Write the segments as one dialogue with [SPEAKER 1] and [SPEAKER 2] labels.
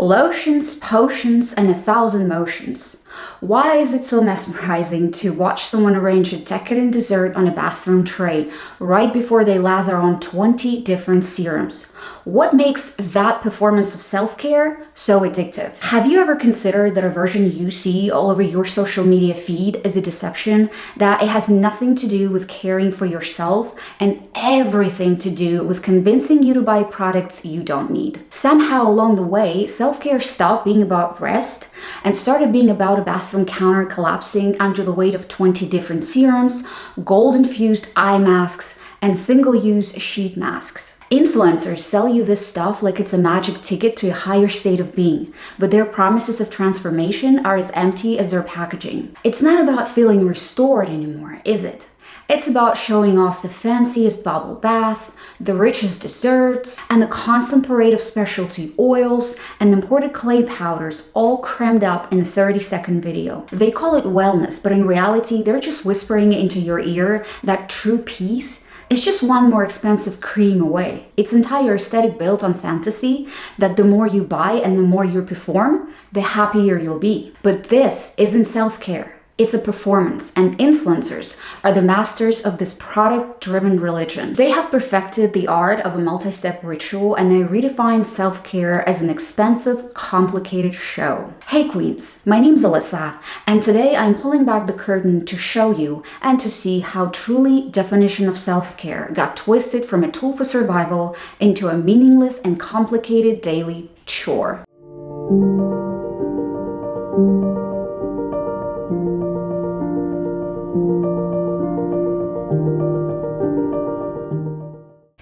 [SPEAKER 1] Lotions, potions, and 1,000 motions. Why is it so mesmerizing to watch someone arrange a decadent dessert on a bathroom tray right before they lather on 20 different serums? What makes that performance of self-care so addictive? Have you ever considered that a version you see all over your social media feed is a deception, that it has nothing to do with caring for yourself and everything to do with convincing you to buy products you don't need? Somehow along the way, self-care stopped being about rest and started being about a bathroom counter collapsing under the weight of 20 different serums, gold-infused eye masks, and single-use sheet masks. Influencers sell you this stuff like it's a magic ticket to a higher state of being, but their promises of transformation are as empty as their packaging. It's not about feeling restored anymore, is it? It's about showing off the fanciest bubble bath, the richest desserts, and the constant parade of specialty oils and imported clay powders all crammed up in a 30-second video. They call it wellness, but in reality, they're just whispering into your ear that true peace is just one more expensive cream away. Its entire aesthetic built on fantasy that the more you buy and the more you perform, the happier you'll be. But this isn't self-care. It's a performance, and influencers are the masters of this product-driven religion. They have perfected the art of a multi-step ritual, and they redefine self-care as an expensive, complicated show. Hey Queens, my name's Alyssa, and today I'm pulling back the curtain to show you and to see how truly definition of self-care got twisted from a tool for survival into a meaningless and complicated daily chore.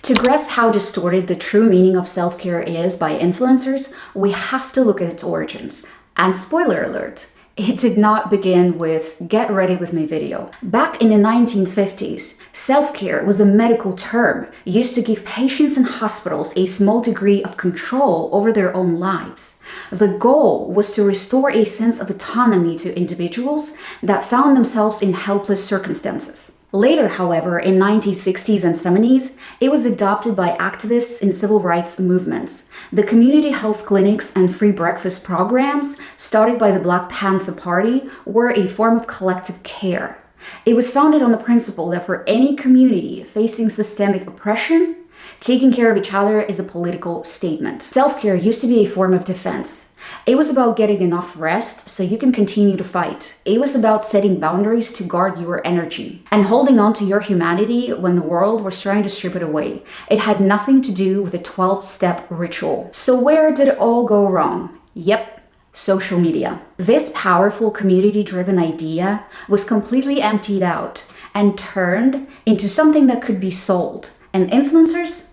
[SPEAKER 1] To grasp how distorted the true meaning of self-care is by influencers, we have to look at its origins. And spoiler alert, it did not begin with "get ready with me" video. Back in the 1950s, self-care was a medical term used to give patients in hospitals a small degree of control over their own lives. The goal was to restore a sense of autonomy to individuals that found themselves in helpless circumstances. Later, however, in 1960s and 70s, it was adopted by activists in civil rights movements. The community health clinics and free breakfast programs started by the Black Panther Party were a form of collective care. It was founded on the principle that for any community facing systemic oppression, taking care of each other is a political statement. Self-care used to be a form of defense. It was about getting enough rest so you can continue to fight. It was about setting boundaries to guard your energy and holding on to your humanity when the world was trying to strip it away. It had nothing to do with a 12-step ritual. So where did it all go wrong? Yep, social media. This powerful community-driven idea was completely emptied out and turned into something that could be sold. And influencers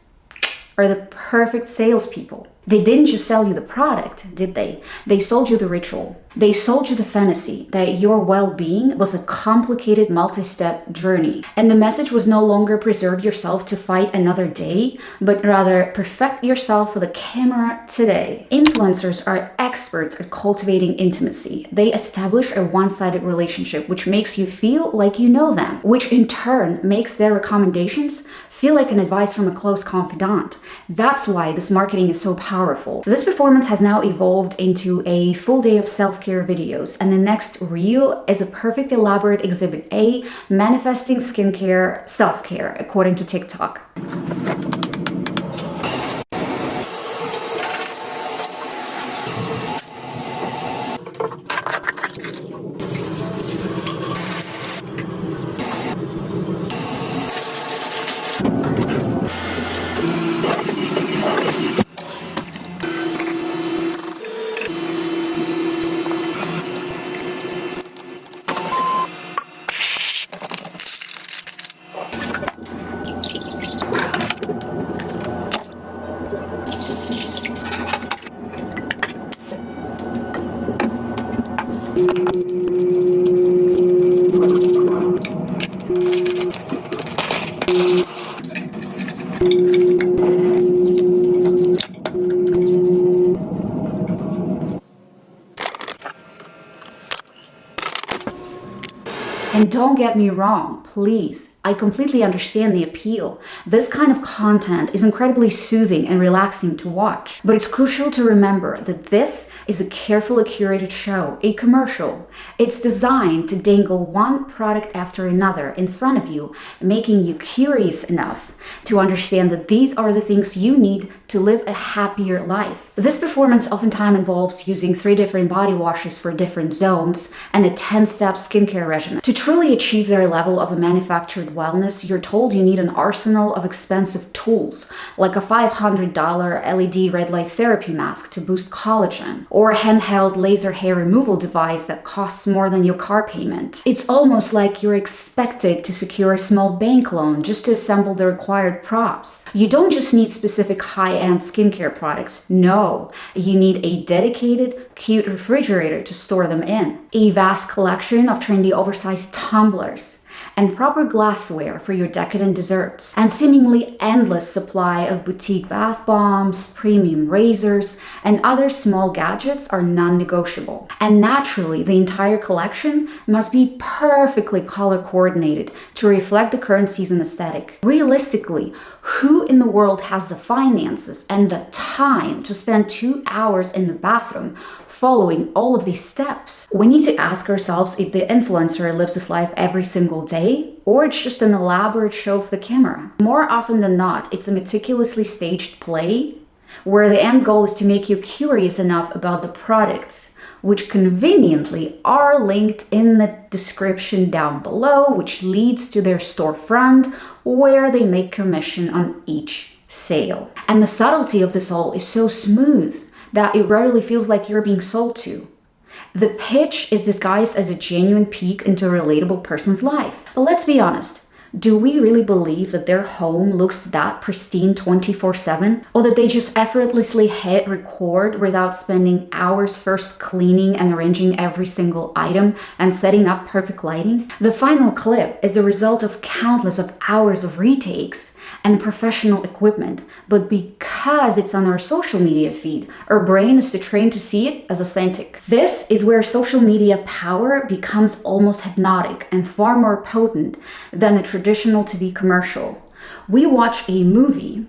[SPEAKER 1] are the perfect salespeople. They didn't just sell you the product, did they? They sold you the ritual. They sold you the fantasy that your well-being was a complicated multi-step journey. And the message was no longer preserve yourself to fight another day, but rather perfect yourself for the camera today. Influencers are experts at cultivating intimacy. They establish a one-sided relationship, which makes you feel like you know them, which in turn makes their recommendations feel like an advice from a close confidant. That's why this marketing is so powerful. This performance has now evolved into a full day of self-care videos, and the next reel is a perfect elaborate exhibit A manifesting skincare self-care according to TikTok. And don't get me wrong, please, I completely understand the appeal. This kind of content is incredibly soothing and relaxing to watch. But it's crucial to remember that this is a carefully curated show, a commercial. It's designed to dangle one product after another in front of you, making you curious enough to understand that these are the things you need to live a happier life. This performance oftentimes involves using 3 different body washes for different zones and a 10-step skincare regimen. To truly achieve their level of a manufactured wellness, you're told you need an arsenal of expensive tools, like a $500 LED red light therapy mask to boost collagen, or a handheld laser hair removal device that costs more than your car payment. It's almost like you're expected to secure a small bank loan just to assemble the required props. You don't just need specific high-end skincare products. No, you need a dedicated, cute refrigerator to store them in, a vast collection of trendy oversized tumblers, and proper glassware for your decadent desserts, and seemingly endless supply of boutique bath bombs, premium razors, and other small gadgets are non-negotiable. And naturally, the entire collection must be perfectly color coordinated to reflect the current season aesthetic. Realistically, who in the world has the finances and the time to spend 2 hours in the bathroom following all of these steps? We need to ask ourselves if the influencer lives this life every single day, or it's just an elaborate show for the camera. More often than not, it's a meticulously staged play where the end goal is to make you curious enough about the products, which conveniently are linked in the description down below, which leads to their storefront where they make commission on each sale. And the subtlety of this all is so smooth that it rarely feels like you're being sold to. The pitch is disguised as a genuine peek into a relatable person's life. But let's be honest, do we really believe that their home looks that pristine 24/7? Or that they just effortlessly hit record without spending hours first cleaning and arranging every single item and setting up perfect lighting? The final clip is the result of countless of hours of retakes and professional equipment, but because it's on our social media feed, our brain is trained to see it as authentic. This is where social media power becomes almost hypnotic and far more potent than a traditional TV commercial. We watch a movie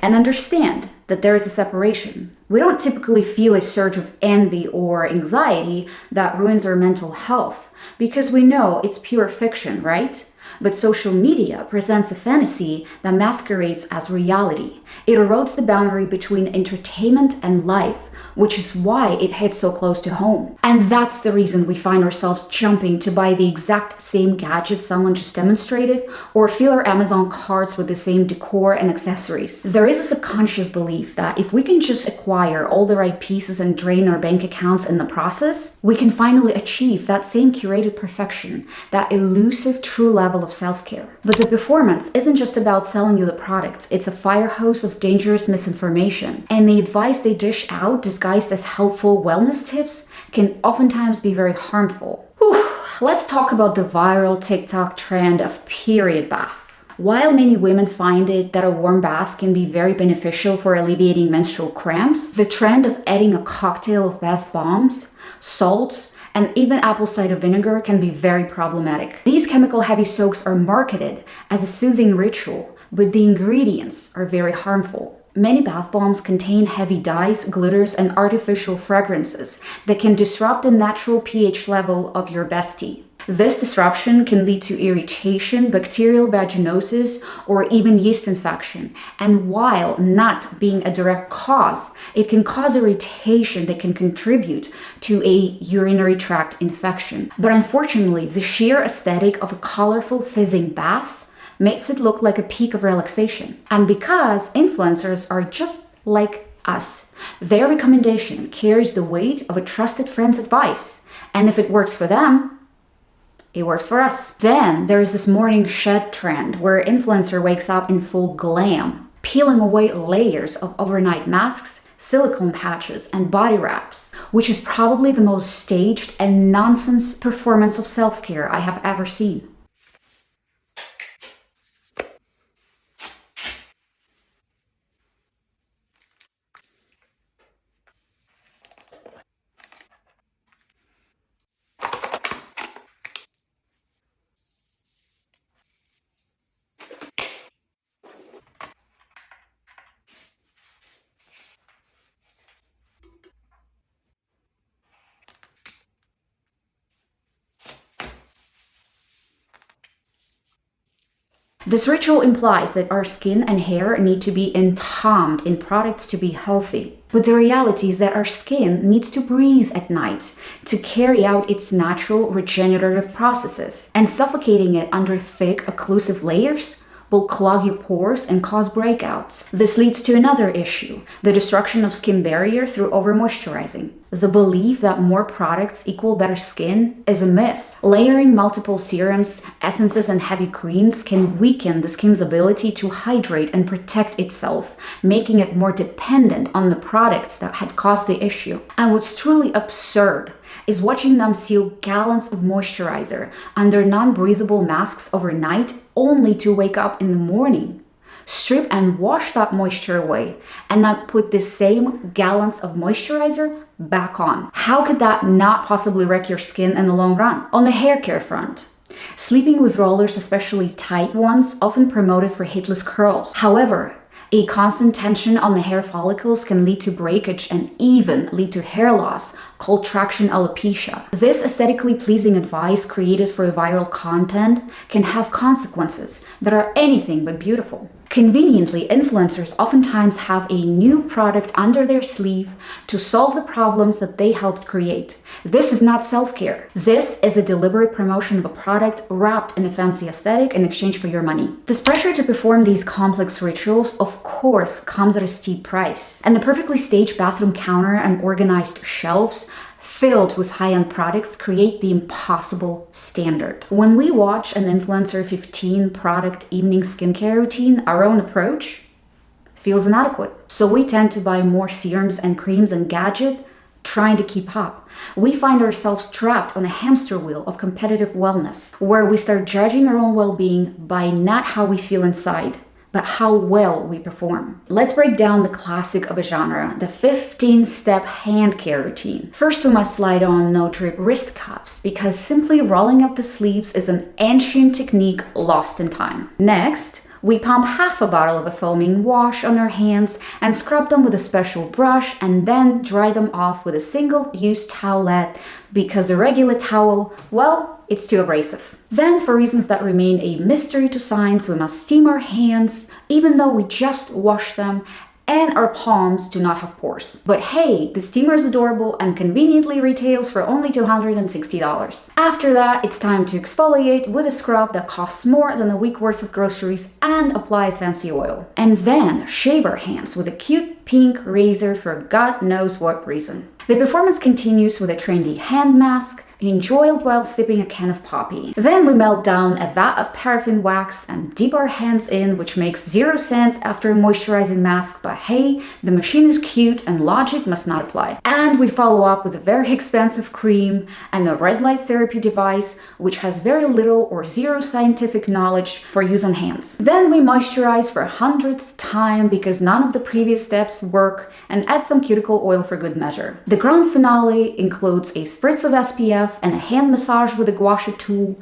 [SPEAKER 1] and understand that there is a separation. We don't typically feel a surge of envy or anxiety that ruins our mental health because we know it's pure fiction, right? But social media presents a fantasy that masquerades as reality. It erodes the boundary between entertainment and life, which is why it hits so close to home. And that's the reason we find ourselves jumping to buy the exact same gadget someone just demonstrated, or fill our Amazon carts with the same decor and accessories. There is a subconscious belief that if we can just acquire all the right pieces and drain our bank accounts in the process, we can finally achieve that same curated perfection, that elusive true level of self-care. But the performance isn't just about selling you the products, it's a fire hose of dangerous misinformation. And the advice they dish out, disguised as helpful wellness tips, can oftentimes be very harmful. Whew. Let's talk about the viral TikTok trend of period bath. While many women find it that a warm bath can be very beneficial for alleviating menstrual cramps, the trend of adding a cocktail of bath bombs, salts, and even apple cider vinegar can be very problematic. These chemical-heavy soaks are marketed as a soothing ritual, but the ingredients are very harmful. Many bath bombs contain heavy dyes, glitters, and artificial fragrances that can disrupt the natural pH level of your bestie. This disruption can lead to irritation, bacterial vaginosis, or even yeast infection. And while not being a direct cause, it can cause irritation that can contribute to a urinary tract infection. But unfortunately, the sheer aesthetic of a colorful fizzing bath makes it look like a peak of relaxation. And because influencers are just like us, their recommendation carries the weight of a trusted friend's advice. And if it works for them, it works for us. Then there is this morning shed trend where an influencer wakes up in full glam, peeling away layers of overnight masks, silicone patches, and body wraps, which is probably the most staged and nonsense performance of self-care I have ever seen. This ritual implies that our skin and hair need to be entombed in products to be healthy. But the reality is that our skin needs to breathe at night to carry out its natural regenerative processes. And suffocating it under thick, occlusive layers will clog your pores and cause breakouts. This leads to another issue, the destruction of skin barrier through over-moisturizing. The belief that more products equal better skin is a myth. Layering multiple serums, essences, and heavy creams can weaken the skin's ability to hydrate and protect itself, making it more dependent on the products that had caused the issue. And what's truly absurd is watching them seal gallons of moisturizer under non-breathable masks overnight only to wake up in the morning, strip and wash that moisture away, and then put the same gallons of moisturizer back on. How could that not possibly wreck your skin in the long run? On the hair care front, sleeping with rollers, especially tight ones, often promoted for hitless curls. However, a constant tension on the hair follicles can lead to breakage and even lead to hair loss, called traction alopecia. This aesthetically pleasing advice created for viral content can have consequences that are anything but beautiful. Conveniently, influencers oftentimes have a new product under their sleeve to solve the problems that they helped create. This is not self-care. This is a deliberate promotion of a product wrapped in a fancy aesthetic in exchange for your money. This pressure to perform these complex rituals, of course, comes at a steep price. And the perfectly staged bathroom counter and organized shelves filled with high-end products create the impossible standard. When we watch an influencer 15 product evening skincare routine, our own approach feels inadequate. So we tend to buy more serums and creams and gadgets trying to keep up. We find ourselves trapped on a hamster wheel of competitive wellness, where we start judging our own well-being by not how we feel inside, but how well we perform. Let's break down the classic of a genre, the 15-step hand care routine. First, we must slide on no-drip wrist cuffs, because simply rolling up the sleeves is an ancient technique lost in time. Next, we pump half a bottle of a foaming wash on our hands and scrub them with a special brush and then dry them off with a single-use towelette, because a regular towel, well, it's too abrasive. Then, for reasons that remain a mystery to science, we must steam our hands, even though we just washed them, and our palms do not have pores. But hey, the steamer is adorable and conveniently retails for only $260. After that, it's time to exfoliate with a scrub that costs more than a week worth of groceries and apply fancy oil. And then shave our hands with a cute pink razor for God knows what reason. The performance continues with a trendy hand mask, enjoyed while sipping a can of poppy. Then we melt down a vat of paraffin wax and dip our hands in, which makes 0 sense after a moisturizing mask, but hey, the machine is cute and logic must not apply. And we follow up with a very expensive cream and a red light therapy device, which has very little or zero scientific knowledge for use on hands. Then we moisturize for 100th time because none of the previous steps work, and add some cuticle oil for good measure. The grand finale includes a spritz of SPF and a hand massage with a gua sha tool,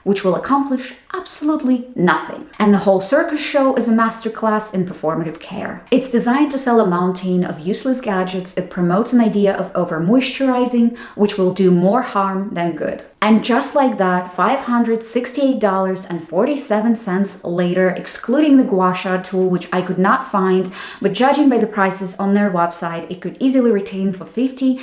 [SPEAKER 1] which will accomplish absolutely nothing. And the whole circus show is a masterclass in performative care. It's designed to sell a mountain of useless gadgets. It promotes an idea of over-moisturizing, which will do more harm than good. And just like that, $568.47 later, excluding the gua sha tool, which I could not find, but judging by the prices on their website, it could easily retain for $50,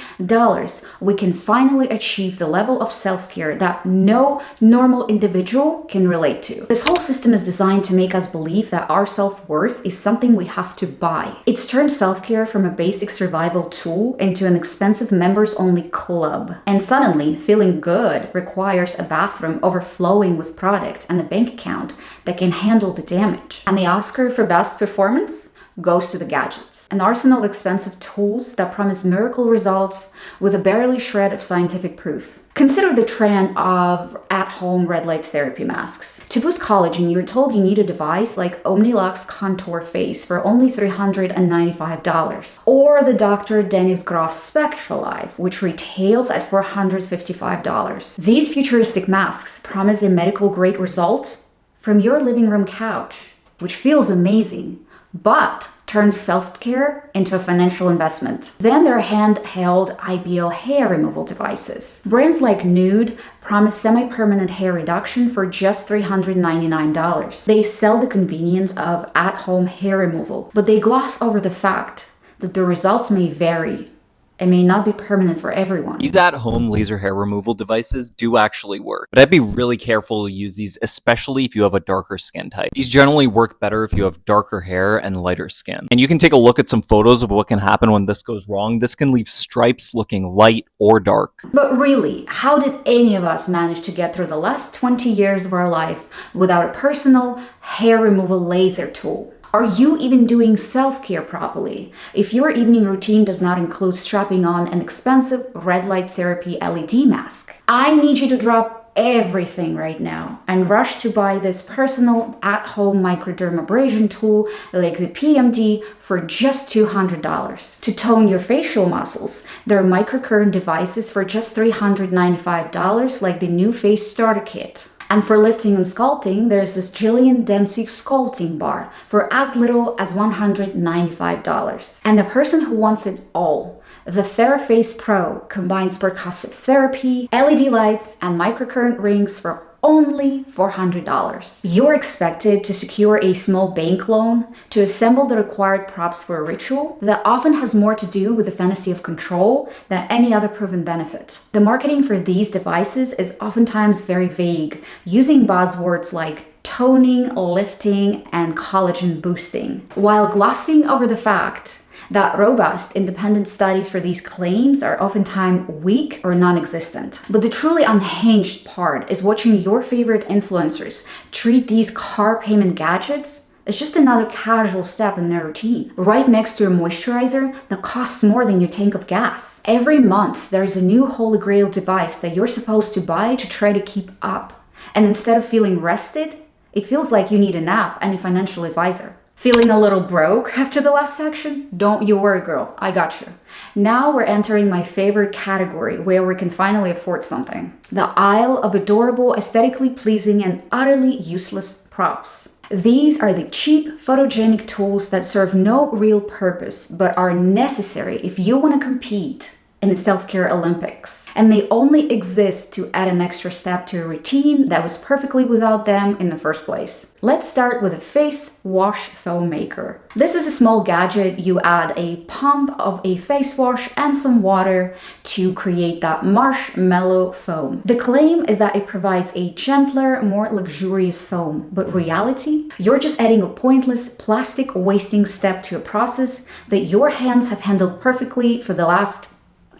[SPEAKER 1] we can finally achieve the level of self-care that no normal individual can relate to. This whole system is designed to make us believe that our self-worth is something we have to buy. It's turned self-care from a basic survival tool into an expensive members-only club. And suddenly, feeling good requires a bathroom overflowing with product and a bank account that can handle the damage. And the Oscar for best performance goes to the gadgets. An arsenal of expensive tools that promise miracle results with a barely shred of scientific proof. Consider the trend of at-home red light therapy masks. To boost collagen, you're told you need a device like Omnilux Contour Face for only $395. Or the Dr. Dennis Gross Spectral Life, which retails at $455. These futuristic masks promise a medical-grade result from your living room couch, which feels amazing. But turns self-care into a financial investment. Then there are handheld IBL hair removal devices. Brands like Nude promise semi-permanent hair reduction for just $399. They sell the convenience of at-home hair removal, but they gloss over the fact that the results may vary. It may not be permanent for everyone.
[SPEAKER 2] These at-home laser hair removal devices do actually work, but I'd be really careful to use these, especially if you have a darker skin type. These generally work better if you have darker hair and lighter skin. And you can take a look at some photos of what can happen when this goes wrong. This can leave stripes looking light or dark.
[SPEAKER 1] But really, how did any of us manage to get through the last 20 years of our life without a personal hair removal laser tool? Are you even doing self-care properly if your evening routine does not include strapping on an expensive red light therapy LED mask? I need you to drop everything right now and rush to buy this personal at-home microdermabrasion tool like the PMD for just $200. To tone your facial muscles, there are microcurrent devices for just $395 like the new Face Starter Kit. And for lifting and sculpting, there's this Jillian Dempsey sculpting bar for as little as $195. And the person who wants it all, the TheraFace Pro combines percussive therapy, LED lights, and microcurrent rings for only $400. You're expected to secure a small bank loan to assemble the required props for a ritual that often has more to do with the fantasy of control than any other proven benefit. The marketing for these devices is oftentimes very vague, using buzzwords like toning, lifting, and collagen boosting, while glossing over the fact that robust independent studies for these claims are oftentimes weak or non-existent. But the truly unhinged part is watching your favorite influencers treat these car payment gadgets as just another casual step in their routine, right next to a moisturizer that costs more than your tank of gas. Every month, there's a new holy grail device that you're supposed to buy to try to keep up. And instead of feeling rested, it feels like you need a nap and a financial advisor. Feeling a little broke after the last section? Don't you worry, girl, I got you. Now we're entering my favorite category where we can finally afford something. The aisle of adorable, aesthetically pleasing, and utterly useless props. These are the cheap, photogenic tools that serve no real purpose, but are necessary if you want to compete in the self-care Olympics. And they only exist to add an extra step to a routine that was perfectly without them in the first place. Let's start with a face wash foam maker. This is a small gadget. You add a pump of a face wash and some water to create that marshmallow foam. The claim is that it provides a gentler, more luxurious foam, but reality? You're just adding a pointless plastic wasting step to a process that your hands have handled perfectly for the last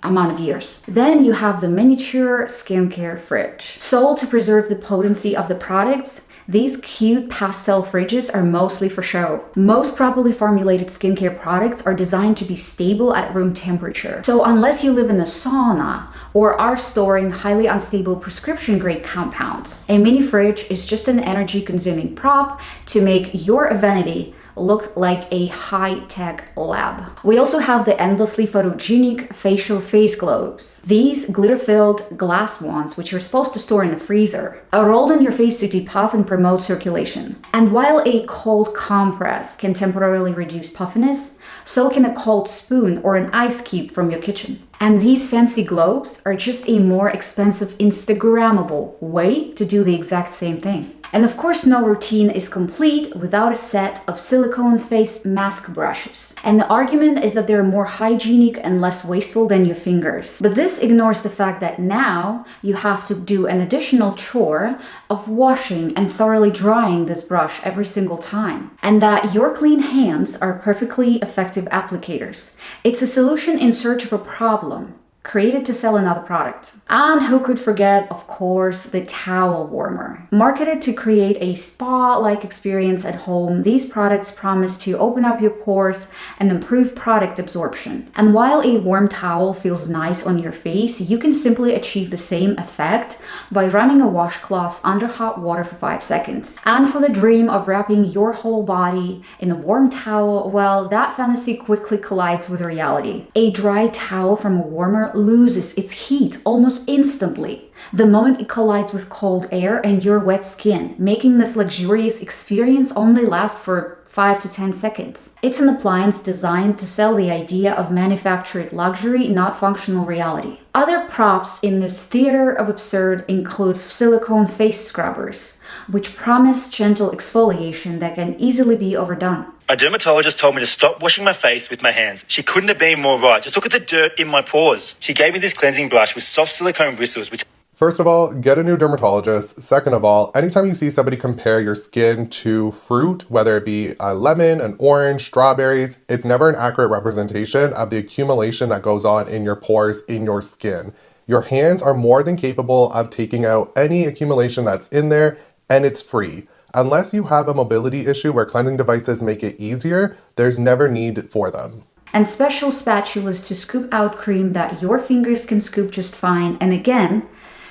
[SPEAKER 1] amount of years. Then you have the miniature skincare fridge. Sold to preserve the potency of the products, these cute pastel fridges are mostly for show. Most properly formulated skincare products are designed to be stable at room temperature. So unless you live in a sauna or are storing highly unstable prescription grade compounds, a mini fridge is just an energy consuming prop to make your vanity look like a high-tech lab. We also have the endlessly photogenic facial face globes. These glitter-filled glass ones, which you're supposed to store in the freezer, are rolled on your face to depuff and promote circulation. And while a cold compress can temporarily reduce puffiness, so can a cold spoon or an ice cube from your kitchen. And these fancy globes are just a more expensive Instagrammable way to do the exact same thing. And of course, no routine is complete without a set of silicone face mask brushes. And the argument is that they're more hygienic and less wasteful than your fingers. But this ignores the fact that now you have to do an additional chore of washing and thoroughly drying this brush every single time. And that your clean hands are perfectly effective applicators. It's a solution in search of a problem, created to sell another product. And who could forget, of course, the towel warmer. Marketed to create a spa-like experience at home, these products promise to open up your pores and improve product absorption. And while a warm towel feels nice on your face, you can simply achieve the same effect by running a washcloth under hot water for 5 seconds. And for the dream of wrapping your whole body in a warm towel, well, that fantasy quickly collides with reality. A dry towel from a warmer loses its heat almost instantly the moment it collides with cold air and your wet skin, making this luxurious experience only last for 5 to 10 seconds. It's an appliance designed to sell the idea of manufactured luxury, not functional reality. Other props in this theater of absurd include silicone face scrubbers, which promise gentle exfoliation that can easily be overdone.
[SPEAKER 3] My dermatologist told me to stop washing my face with my hands. She couldn't have been more right. Just look at the dirt in my pores. She gave me this cleansing brush with soft silicone bristles, which...
[SPEAKER 4] First of all, get a new dermatologist. Second of all, anytime you see somebody compare your skin to fruit, whether it be a lemon, an orange, strawberries, it's never an accurate representation of the accumulation that goes on in your pores, in your skin. Your hands are more than capable of taking out any accumulation that's in there, and it's free. Unless you have a mobility issue where cleansing devices make it easier, there's never need for them.
[SPEAKER 1] And special spatulas to scoop out cream that your fingers can scoop just fine. And again,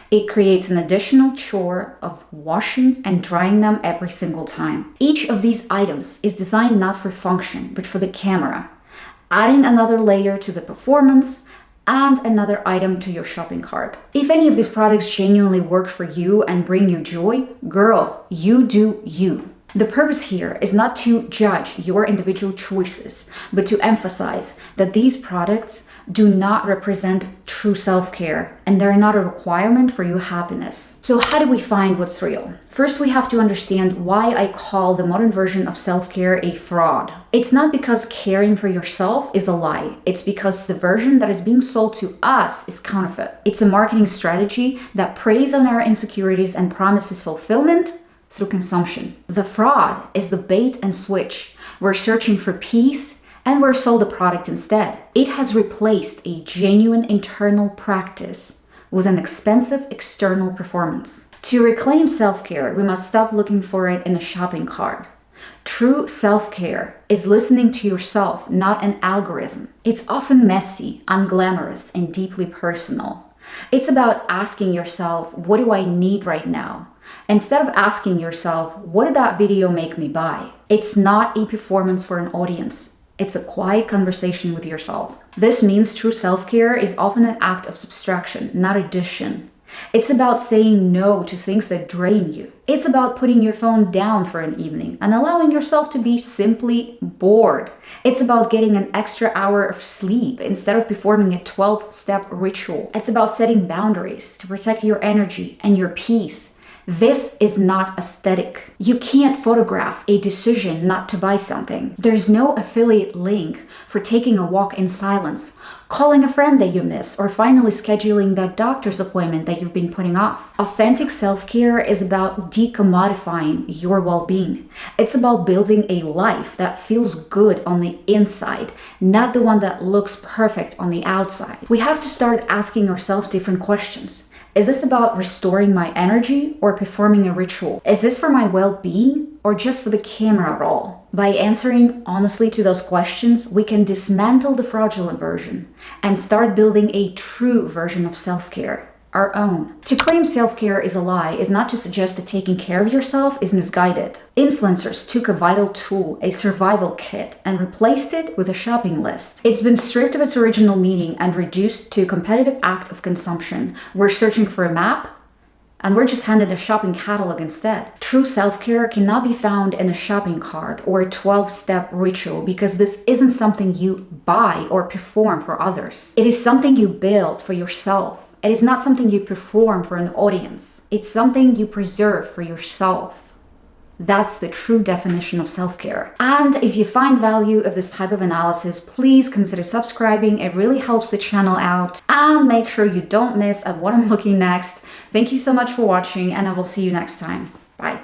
[SPEAKER 1] it creates an additional chore of washing and drying them every single time. Each of these items is designed not for function, but for the camera, adding another layer to the performance and another item to your shopping cart. If any of these products genuinely work for you and bring you joy, girl, you do you. The purpose here is not to judge your individual choices, but to emphasize that these products do not represent true self-care, and they're not a requirement for your happiness. So how do we find what's real? First, we have to understand why I call the modern version of self-care a fraud. It's not because caring for yourself is a lie. It's because the version that is being sold to us is counterfeit. It's a marketing strategy that preys on our insecurities and promises fulfillment through consumption. The fraud is the bait and switch. We're searching for peace and we're sold a product instead. It has replaced a genuine internal practice with an expensive external performance. To reclaim self-care, we must stop looking for it in a shopping cart. True self-care is listening to yourself, not an algorithm. It's often messy, unglamorous, and deeply personal. It's about asking yourself, what do I need right now? Instead of asking yourself, what did that video make me buy? It's not a performance for an audience. It's a quiet conversation with yourself. This means true self-care is often an act of subtraction, not addition. It's about saying no to things that drain you. It's about putting your phone down for an evening and allowing yourself to be simply bored. It's about getting an extra hour of sleep instead of performing a 12-step ritual. It's about setting boundaries to protect your energy and your peace. This is not aesthetic. You can't photograph a decision not to buy something. There's no affiliate link for taking a walk in silence, calling a friend that you miss, or finally scheduling that doctor's appointment that you've been putting off. Authentic self-care is about decommodifying your well-being. It's about building a life that feels good on the inside, not the one that looks perfect on the outside. We have to start asking ourselves different questions. Is this about restoring my energy or performing a ritual? Is this for my well-being or just for the camera roll? By answering honestly to those questions, we can dismantle the fraudulent version and start building a true version of self-care, our own. To claim self-care is a lie is not to suggest that taking care of yourself is misguided. Influencers took a vital tool, a survival kit, and replaced it with a shopping list. It's been stripped of its original meaning and reduced to a competitive act of consumption. We're searching for a map, and we're just handed a shopping catalog instead. True self-care cannot be found in a shopping cart or a 12-step ritual because this isn't something you buy or perform for others. It is something you build for yourself. It is not something you perform for an audience. It's something you preserve for yourself. That's the true definition of self-care. And if you find value of this type of analysis, please consider subscribing. It really helps the channel out. And make sure you don't miss at what I'm looking next. Thank you so much for watching, and I will see you next time. Bye.